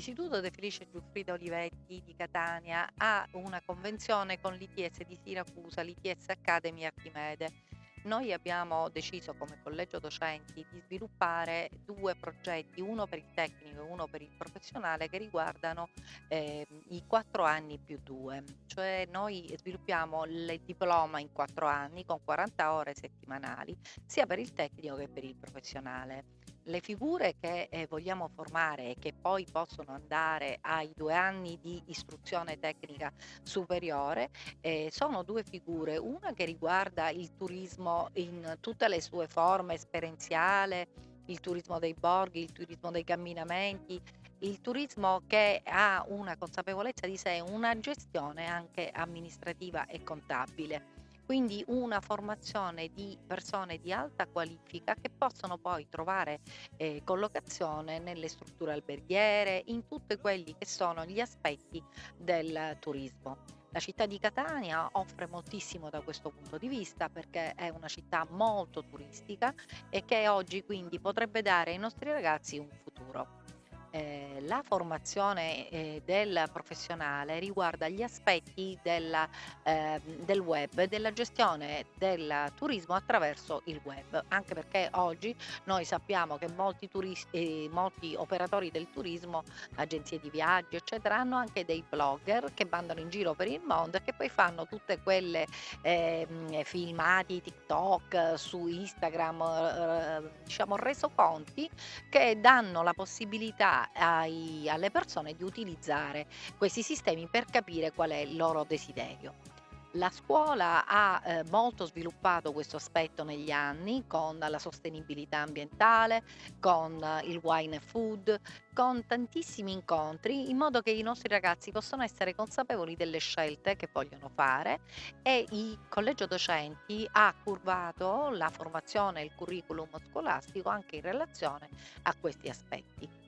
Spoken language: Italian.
L'Istituto De Felice Giuffrida Olivetti di Catania ha una convenzione con l'ITS di Siracusa, l'ITS Academy Archimede. Noi abbiamo deciso come collegio docenti di sviluppare due progetti, uno per il tecnico e uno per il professionale, che riguardano i 4 anni più 2, cioè noi sviluppiamo il diploma in 4 anni con 40 ore settimanali, sia per il tecnico che per il professionale. Le figure che vogliamo formare e che poi possono andare ai 2 anni di istruzione tecnica superiore sono due figure, una che riguarda il turismo in tutte le sue forme, esperienziale, il turismo dei borghi, il turismo dei camminamenti, il turismo che ha una consapevolezza di sé, una gestione anche amministrativa e contabile. Quindi una formazione di persone di alta qualifica che possono poi trovare collocazione nelle strutture alberghiere, in tutti quelli che sono gli aspetti del turismo. La città di Catania offre moltissimo da questo punto di vista perché è una città molto turistica e che oggi quindi potrebbe dare ai nostri ragazzi un futuro. La formazione, del professionale riguarda gli aspetti del web e della gestione del turismo attraverso il web, anche perché oggi noi sappiamo che molti operatori del turismo, agenzie di viaggio, eccetera, hanno anche dei blogger che mandano in giro per il mondo e che poi fanno tutte quelle, filmati, TikTok, su Instagram, diciamo resoconti che danno la possibilità alle persone di utilizzare questi sistemi per capire qual è il loro desiderio. La scuola ha, molto sviluppato questo aspetto negli anni con la sostenibilità ambientale, con il wine e food, con tantissimi incontri, in modo che i nostri ragazzi possano essere consapevoli delle scelte che vogliono fare e il collegio docenti ha curvato la formazione e il curriculum scolastico anche in relazione a questi aspetti.